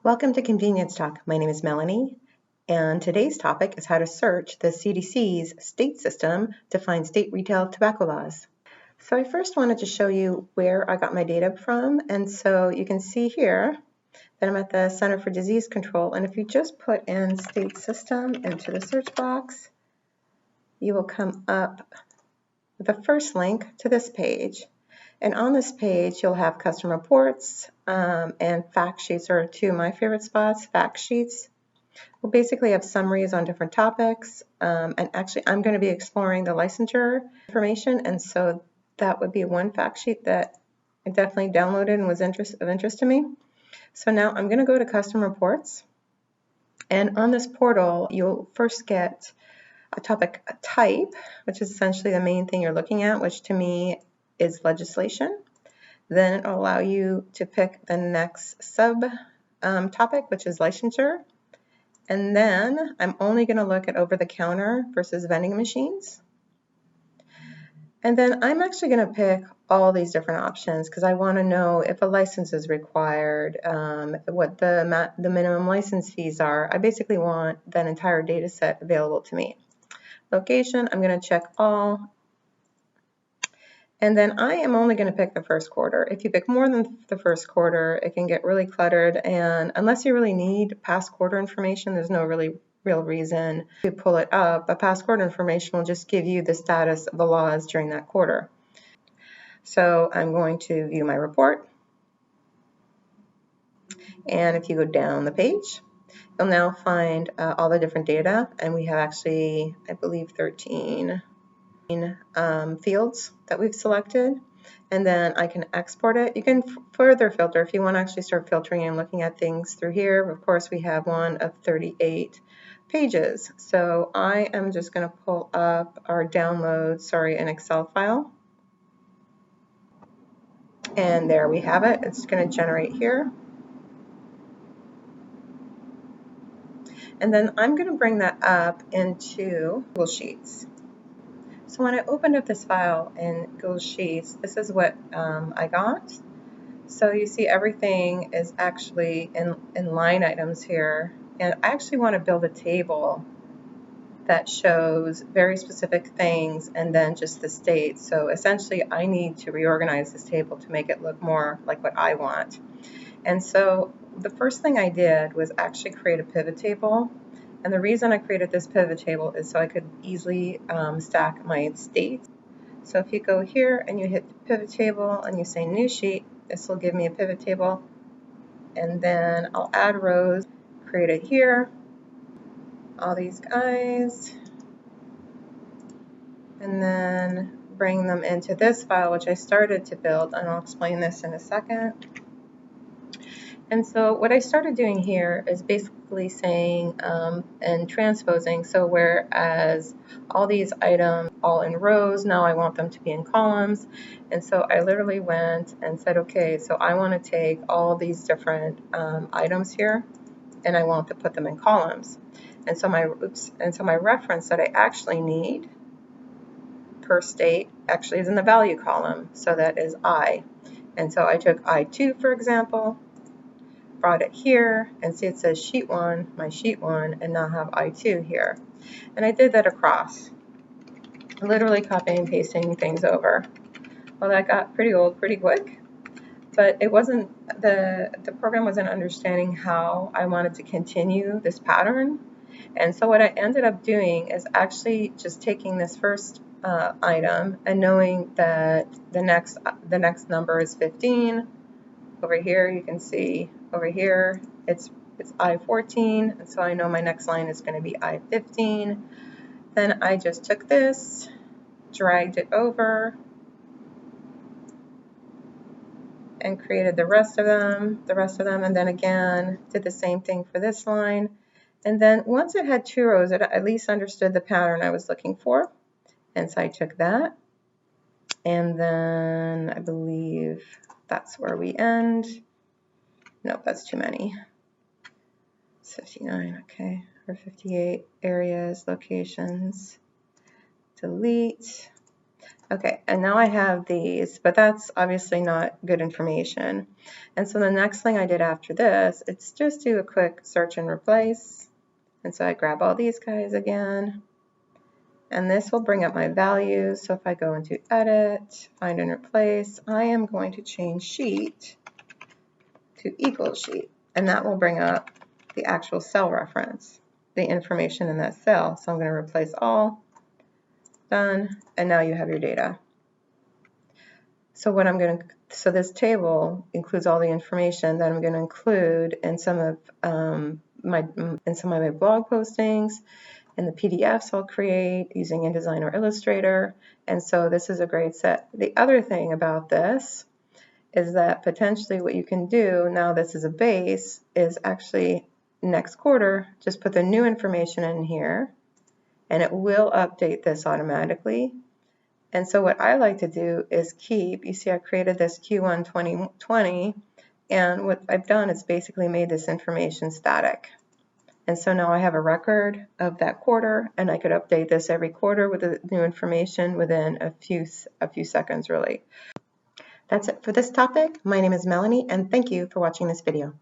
Welcome to Convenience Talk. My name is Melanie, and today's topic is how to search the CDC's State System to find state retail tobacco laws. So I first wanted to show you where I got my data from, and so you can see here that I'm at the Center for Disease Control, and if you just put in State System into the search box, you will come up with the first link to this page. And on this page, you'll have custom reports and fact sheets are two of my favorite spots. Fact sheets will basically have summaries on different topics. And actually, I'm going to be exploring the licensure information. And so that would be one fact sheet that I definitely downloaded and was of interest to me. So now I'm going to go to custom reports. And on this portal, you'll first get a topic type, which is essentially the main thing you're looking at, which to me is legislation. Then it'll allow you to pick the next sub topic, which is licensure. And then I'm only going to look at over-the-counter versus vending machines. And then I'm actually going to pick all these different options because I want to know if a license is required, what the minimum license fees are. I basically want that entire data set available to me. Location, I'm going to check all. And then I am only going to pick the first quarter. If you pick more than the first quarter, it can get really cluttered. And unless you really need past quarter information, there's no real reason to pull it up. But past quarter information will just give you the status of the laws during that quarter. So I'm going to view my report. And if you go down the page, you'll now find all the different data. And we have actually, I believe, 13 fields that we've selected, and then I can export it. You can further filter if you want to actually start filtering and looking at things through here. Of course, we have one of 38 pages. So I am just going to pull up our an Excel file. And there we have it. It's going to generate here. And then I'm going to bring that up into Google Sheets. So when I opened up this file in Google Sheets, this is what I got. So you see everything is actually in line items here. And I actually want to build a table that shows very specific things and then just the state. So essentially I need to reorganize this table to make it look more like what I want. And so the first thing I did was actually create a pivot table. And the reason I created this pivot table is so I could easily stack my states. So if you go here and you hit pivot table and you say new sheet, this will give me a pivot table. And then I'll add rows, create it here, all these guys, and then bring them into this file, which I started to build, and I'll explain this in a second. And so what I started doing here is basically saying and transposing. So whereas all these items all in rows, now I want them to be in columns. And so I literally went and said, okay, so I want to take all these different items here and I want to put them in columns. And so my reference that I actually need per state actually is in the value column. So that is I. And so I took I2, for example, brought it here, and see it says sheet 1, my sheet 1, and now have I2 here. And I did that across, literally copying and pasting things over. Well, that got pretty old pretty quick, but it wasn't, the program wasn't understanding how I wanted to continue this pattern. And so what I ended up doing is actually just taking this first item and knowing that the next number is 15. Over here you can see over here it's I14, and so I know my next line is going to be I15. Then I just took this, dragged it over, and created the rest of them, and then again did the same thing for this line. And then once it had 2 rows, it at least understood the pattern I was looking for. And so I took that, and then I believe that's where we end. Nope, that's too many. It's 59, okay, or 58, areas, locations, delete. Okay, and now I have these, but that's obviously not good information. And so the next thing I did after this, it's just do a quick search and replace. And so I grab all these guys again, and this will bring up my values. So if I go into edit, find and replace, I am going to change sheet to equals sheet, and that will bring up the actual cell reference, the information in that cell. So I'm going to replace all, done, and now you have your data. So what I'm going to, so this table includes all the information that I'm going to include in some of my blog postings, and the PDFs I'll create using InDesign or Illustrator. And so this is a great set. The other thing about this is that potentially what you can do, now this is a base, is actually next quarter, just put the new information in here, and it will update this automatically. And so what I like to do is keep, you see I created this Q1 2020, and what I've done is basically made this information static. And so now I have a record of that quarter, and I could update this every quarter with the new information within a few seconds, really. That's it for this topic. My name is Melanie, and thank you for watching this video.